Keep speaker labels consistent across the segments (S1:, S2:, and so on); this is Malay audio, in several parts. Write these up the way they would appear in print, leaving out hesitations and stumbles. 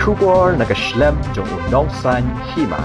S1: Shubor nagaslem jong unongsan Hima.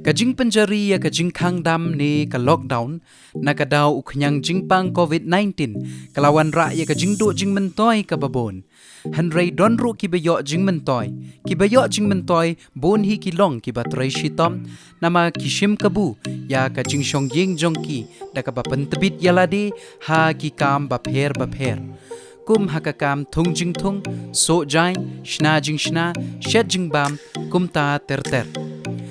S2: Kajing penjari ya kajing kang dam ni ka lockdown nakadaw uknyang jingpang COVID-19 kalawan ra ya kajing do jing mentoy ka babon. Hanray donro kibayo jing mentoy. Kibayo jing mentoy bon hi kilong kibatray shitom nama kishim kabu ya kajing syong ying jongki da ka bapentebit yaladi ha kikam bapher. Kum hakakam thung jing thung so jain shna jing shna shed jing bam kum ta ter.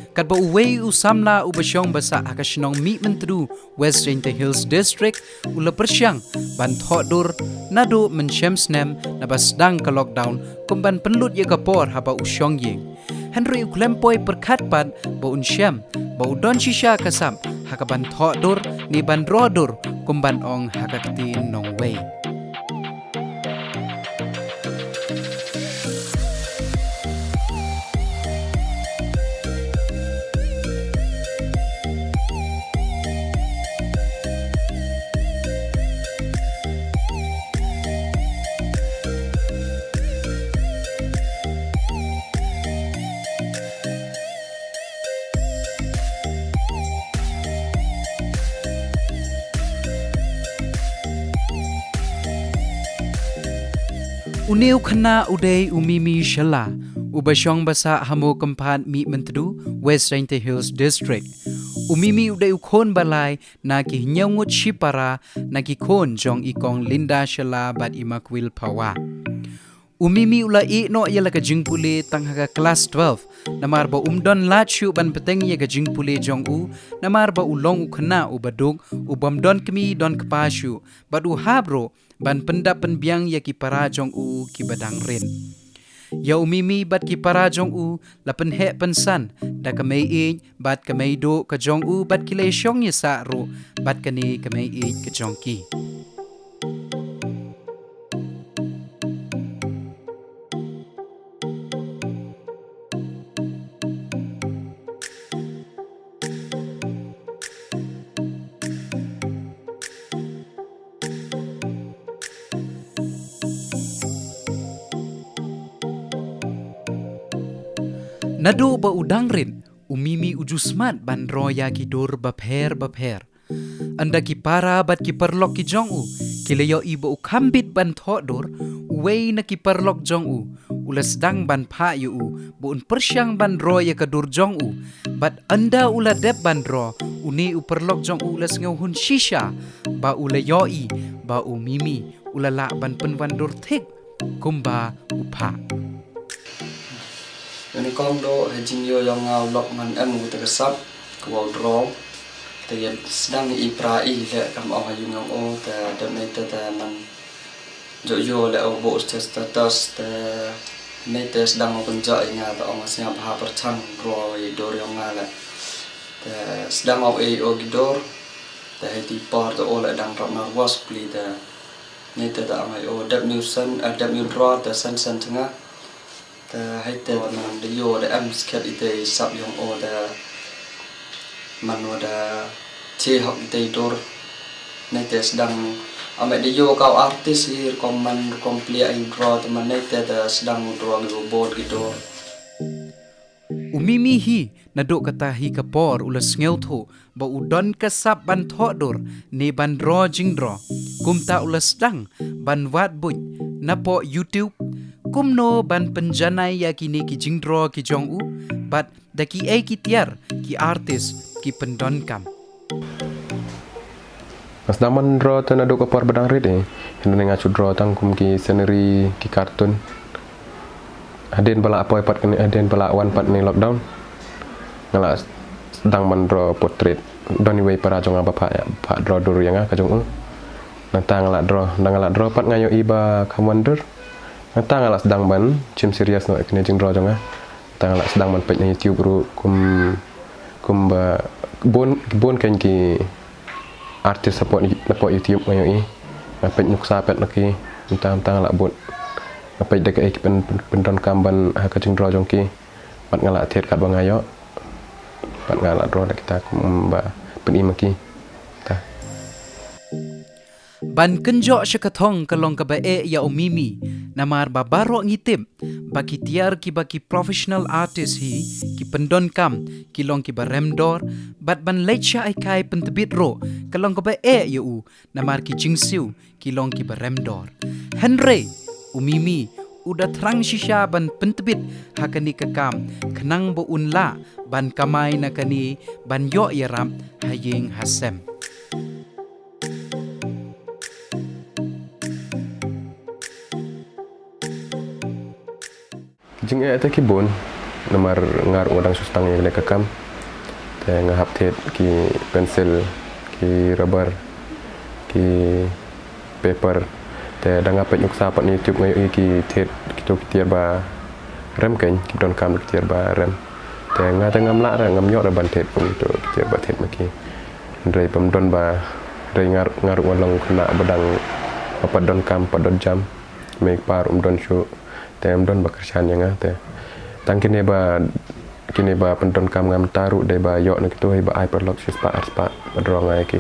S2: Kadba uwei usamla ubasyong basa akashnong mi mentru West Rangli Hills District ula persyang ban thodur nado mensyemsnem na basdang ka lockdown kumban penlut ye kapor haba usyong yeng. Henry uklempoy perkatpan ba unsyem ba udon shisha kasam hakaban thodur ni ban rodur kumban ong hakakti nong wei. Uniw khana uday umimi shala ubasyong basa hamo kampan mi mentru West Rangli Hills District. Umimi uday ukhon balay na kihinyangot shipara na kikhon jong ikong linda shala bat imakwil pawa. Umimi ula no yala kajing puli tanghaga class 12 namar ba umdon lachu ban peteng ya kajing puli jong namar ba ulong ukhana ubadug ubamdon kami don kpasyu badu habro ban pendap penbiang ya ki parajong ki badang rin. Ya umimi bat ki parajong lapen he pensan da kamay bat kamay do kajong bat kilesyong ya sa ro bat kani kamay kajong ki. Nado ba udang rin, umimi ujusmat ban roya kidur bapher. Anda ki para bat ki perlok ki jong kilayo ibo ukambit ban thodor, uway na ki perlok jong ulas dang ban pa buun persyang ban roya kadur jong bat anda ula dep ban ro, uni perlok jong ulas ngawhun shisha, ba ulayo ba umimi ulala ban penwandur thik, kumba upa.
S3: Ini kong do hajing yo yang ngau lok man emu tegesap kuau draw te sedang ipra le kam au hayung ngau te damai te man jo le au bo status te ne te sedang penja inga ta ong sia bah perchang draw i dor yang ngala te sedang au o gidor te hati par to ole dang rap narwas pli te ne te ta mai o dap new sun dap new draw te sun tengah ta hay te man de yo de am skat ite sap yong o da man da che hok ite dor ne te sedang ame de yo kau artis hir man komplit ai draw te man ne te da sedang draw go board gitu.
S2: Umimi hi nadok kata hi kapor ulas ngeuto ba udon kasap ban thodor ne ban draw jing draw kumta ulas dang ban wat buj napo YouTube kumno ban penjanai ya kini ki jingdro ki jong bat daki ki tiar ki artis ki pendon kam.
S4: Mas daman draw tu nado kapar badang red hendak ngacu draw tangkum ki scenery ki kartun. Aden bala apa pat kini aden bala wan pat ni lockdown. Ngala sedang man draw portrait doni way para jong apa pak draw dur yang ka jong nantang ngala draw pat ngayo iba kamander. Nantang ngala sedang ban cim serius no kini jing draw jong nantang ngala sedang man pet ni YouTube ru kum ba bon kan ki artis support YouTube ngayo pet nuksa pet laki nantang ngala bot pet dek pendon kamban ha ka jing draw jong ki pat ngala thiet kat bangayo bat ngalak draw dak kita ba peni maki ta
S2: Ban kenjok syakatong kalong kabae ya umimi namar babaro ngitip baki tiar ki baki professional artist hi ki pendon kam ki long ki baremdor bat ban lecha ai kai pentebit ro kalong kabae ya u namar ki jingsiu ki long ki baremdor Henry umimi udah terang shisha ban pentebit hakani kekam kenang bo unla ban kamai nakani ban yo yaram hayeng hasem
S4: jing ta kibon namar ngar udang sustang yang kena kekam te ngahap tet ki pensel ki rubber ki paper te danga pet nyuk sapat ni tube ngai ki tet kita kitiar ba rem kan ki don kam kitiar ba rem te nga te ngam la ra ngam nyok ra ban tet pun itu kitiar ba tet maki ndrai pam don ba ndrai ngar walong kena bedang apa don kam padon jam make par don shu tem don bakershan yang te tang kini ba pendon kam ngam taru de ba yok nak tu ba ai perlok sispa aspa badrong ai ki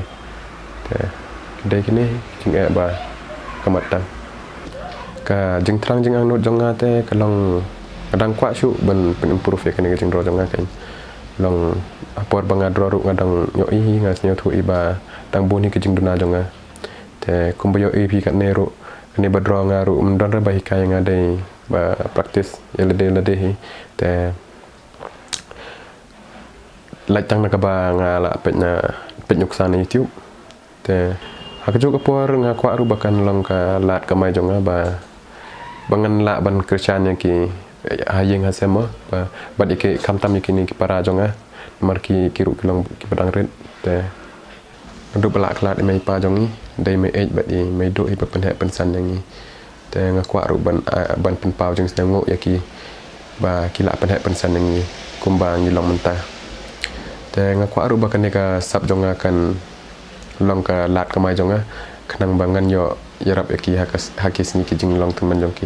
S4: te de kini jing ba kamatan ka jing trang jing anut jong te kalong kadang kwa shu ben improve ya kini jing ro jong kan long apor bangadro ru ngadang yo i ngas nyo thu iba dang buni ke jing duna jong te kumbayo ip kat neru ni badro ngaru mendon ra ba hikai ngadai ba practice lede hi te lacang nak ba ngala pet nyuksan YouTube te hakju kapor ngakwa ru bakan long ka lat kamai jonga ba bangan la ban kerjaan yang ki hayeng hasema ba dike kamtam yakini ki para jonga marki kiru kilong ki padang red te ndu bala klat mai pa jongi dai mai ej ba di mai do i pa pensan yang ni te ngakwa ru ban penpau jeng sengo yaki ba kila pensan yang ni kumbang ni long mentah te ngakwa ru bakan ni ka sab jonga kan long ka lat kamai jonga kanang bangan yo yarap yaki hakis ni ki jing long teman jongki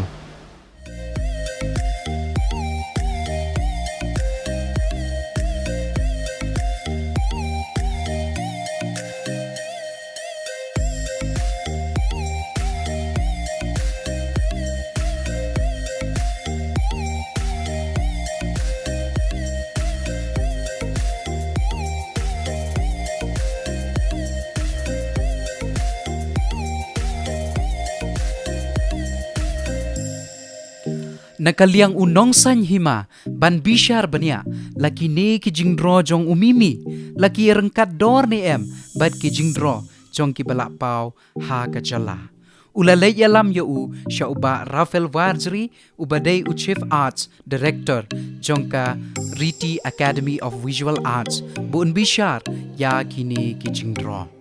S2: Nakaliang unong san Hima ban bishar bania laki ne ki jingdro jong umimi laki rengkat dor ni bad ki jingdro jong ki balak pau ha ka jala ulalay alam yo u sya uba Rafael Warjri ubadai u chief arts director jong ka Riti Academy of Visual Arts bu un bishar ya kini ki jingdro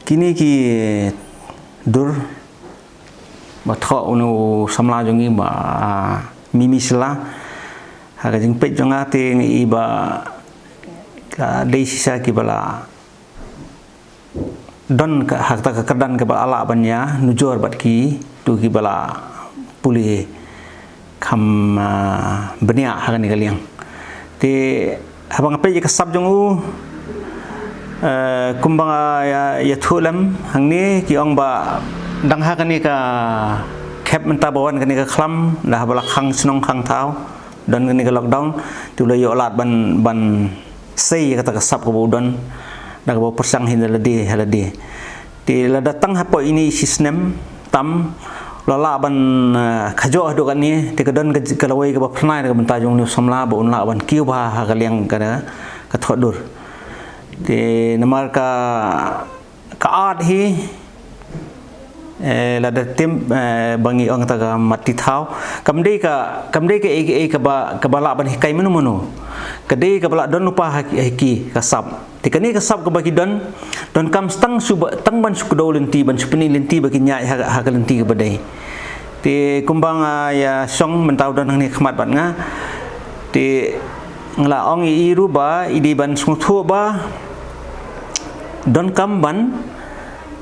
S5: kini ki dur ba tho unu samla jongi ba mimi sela ha jing pet jonga te ngi ba ka dei sisa ki bala don ka hakta ka kadan ke bala ala banya nujor bat ki tu ki bala puli kham bania ha ni kaliang te habang pe ka sab jongu kumbang ya thulam hangni ki ong ba dang ha kani ka khep menta bawan kani ka khlam dah bala khang snong khang thau dan kani ka lockdown tu le yo lat ban sei kata ka sap ko budon dah ka persang hin haladi ti la datang hapo ini sistem tam lala ban khajo do kan ni ti ka don ka lawai ka phnai ka menta jong ni samla bo unla ban kiu ba ha ka liang ka ka thodur ti namar ka art hi la da tim bangi ong ta ga mati thau kamde ka ka bala ban hikai menu kade ka bala don lupa haki ka sab tikani ka sab ka bagi don kam stang suba tang ban sukdo lenti ban supeni lenti bagi nyai ha ka lenti ka badai ti kumbang ya song mentau don ni khmat ban nga ti ngla ong i ruba idi ban sungthu ba don kam ban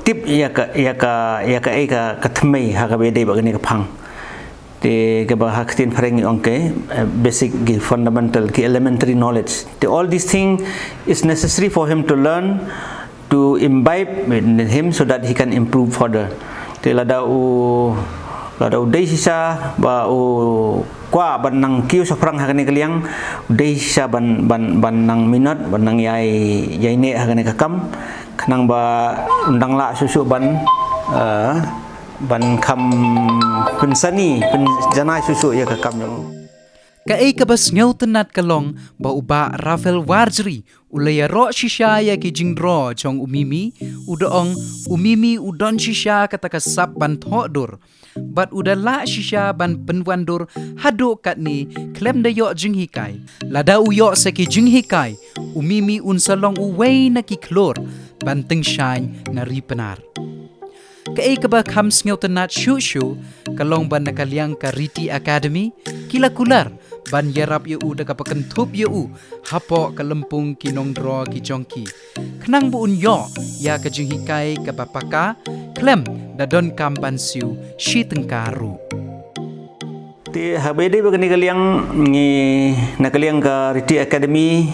S5: tip ya ka thmei ha ka bede ba ni ka phang te ke bah haktin pharengi ongke basic ki fundamental ki elementary knowledge. All these thing is necessary for him to learn, to imbibe in him so that he can improve further. Te lada u dei sisa ba u kwa ban nang kiu saprang hakani kaliang dei sisa ban nang minat ban nang yai ne hakani kakam kanang ba undang la susu ban kam pensani penjanai susu ya kakam yang
S2: Kai kabas ngaw tenat kalong ba uba Rafael Warjri ulaya ro shisha ya ki jingdro chong umimi udaong umimi udon shisha kata kasap ban thodur bat udala shisha ban penwandur hado katni klem da yo jinghikai lada uyo se ki jinghikai umimi unsalong uwei na ki klor ban tengshany na ripenar Kai kaba khams ngaw tenat shu kalong ban nakaliang ka Riti Academy kilakular ban yarap yu daga pakentup yu hapo kalempung kinong dro ki jongki khnang bu unyo ya ka jinghikai ka bapaka klem da don kam bansiu shi tengkaru
S5: te habede bagani kaliang ni nakaliang ka Riti Academy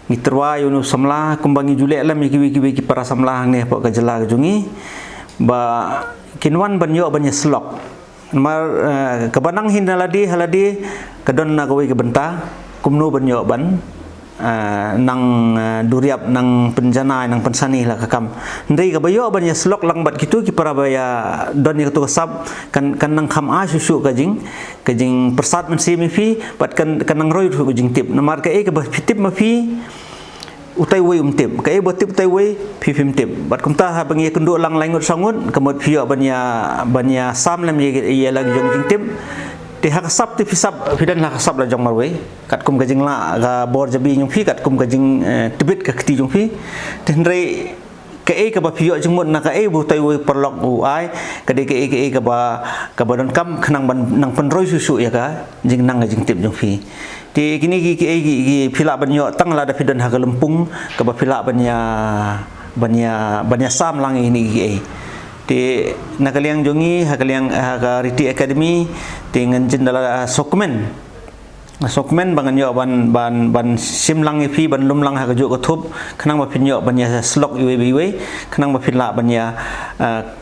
S5: ni terwa yu nu samla kumbangi julek lam ki para samla ni hapo ka jela jungi ba kinwan banyo banya slok mar kebanang haladi kedon na gawe kebenta kumno banyo ban nang duriap nang penjana nang pensani lah kakam ndai kabayo banya slok lang bat kitu ki para baya don ni ketu sab kan nang kham a susu kajing persat mensi mi fi bat kan nang roi ru kajing tip namar ka e ka tip ma fi utai wei tip ka e tip utai wei fi tip bat kumta ha bangi kenduk lang langut sangut kemot pio banya sam lam ye lagi jong tip te hak sap te fisap fidan hak sap la jong marwe kat kum kajing la ga bor jabi jong fi kat kum kajing tibit ka kti jong fi te ndrei ka e ka ba pio jong mot na ka e bu tai wei perlok u ai ka de ka e ka ba don kam khnang ban nang penroi susu ya ka jing nang jing tip jong fi ti kini ki phila banyo tang la da fidan ha lempung ka ba phila banya sam lang ini ki ti nakaliang jongi hakaliang ha Riti Academy ti nganjin dala sokmen bangan yo ban simlang fi ban lumlang ha ju ko thup khnang ba phin yo banya slok iwe khnang ba phila banya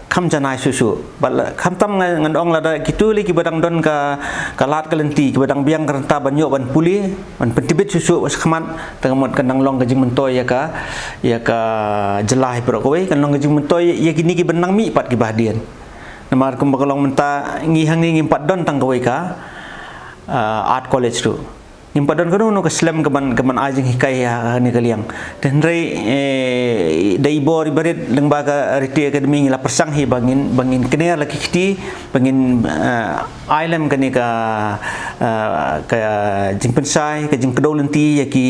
S5: kham janai susu bal kham tam ngan ong la da kitu li ki badang don ka lat kalenti ki badang biang karanta banyo ban puli ban pentibit susu khmat tangamot kanang long kajing mentoy ya ka jelai pro kowe kan long kajing mentoy ya kini ki benang mi pat ki bahdian namar kum bakalong menta ngihang ni ngimpat don tang kowe ka art college tu ngimpat don kono no ka slam kaman ajing hikai ha ni kaliang dan rei dai bor ibarit lembaga Riti Academy la persang hi bangin kene laki kiti bangin island kani ka jingpensai ka jingkedol lenti yaki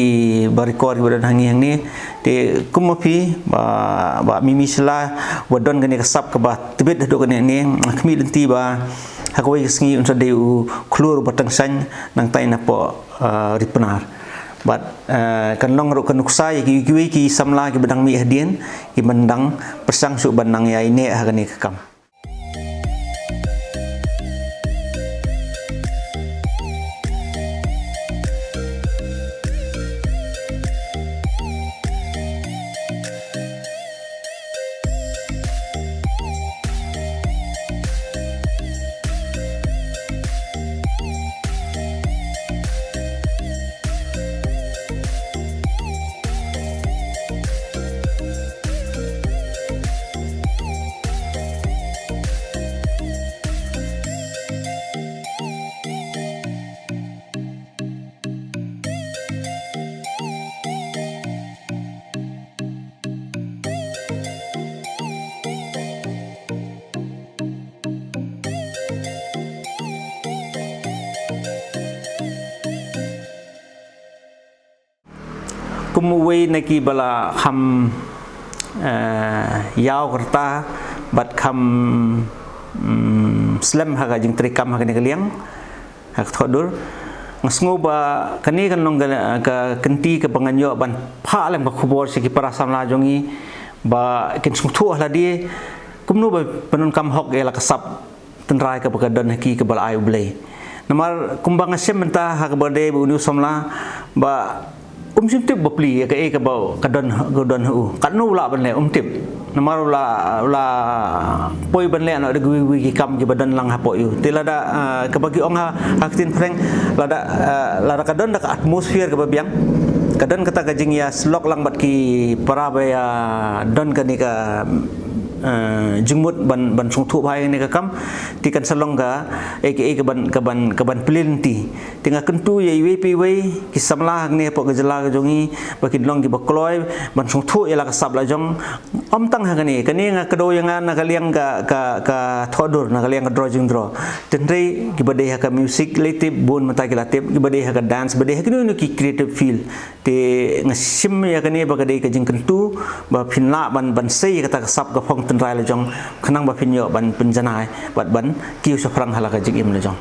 S5: barikor badan hangi hang ni te kumapi ba mimi sela wadon kani ka sap ka ba tibet do kani ni khmi lenti ba hakoi sngi unsa deu klur batang san nang tai na po ripenar but kan long ro kan uksai ki samla ki badang mi hadien ki mendang persang su banang ya ini hagani kakam kumuwe naki bala kham yaw kerta bat kham slam haga jing trikam haga ni kaliang hak thodur ngasngo ba kani kan long ka kenti ka panganyo ban pha lam ka khubor se ki para samla jongi ba kin sungthu la di kumnu ba penun kam hok ela kasap tenrai ka bakadon haki ka bal ayu blay namar kumbang asem mentah ha ka bade bu nu somla ba simtip bapli ka e ka ba kadon hu kanu la ban le tip namar la poi ban le na de wi ki kam ki badan lang ha po yu tilada ka bagi ong ha haktin freng lada kadon da atmosphere ka ba biang kadon kata kajing ya slok lang bat ki parabaya don ka ni ka jengmut ban sung thu bai ni ka kam ti kan salong ga aka ka ban plinti tinga kentu ye pi wei ki samla ni po gejala ga jongi bakin long ki bakloi ban sung thu ila ka sab la jong om tang ha ni nga kado yang na ka liang ka thodur na ka liang ka draw jing draw tenrei ki bade ha ka music latip bun mata ki latip ki bade ha ka dance bade ha ki creative feel te ngasim ya ka ni ba ka dei ka jing kentu ba phinla ban sei ka ta ka sab ka phong tenrai la jong khanang ba phinyo ban penjanai bat ban kiu sa frang hala ka jing im la jong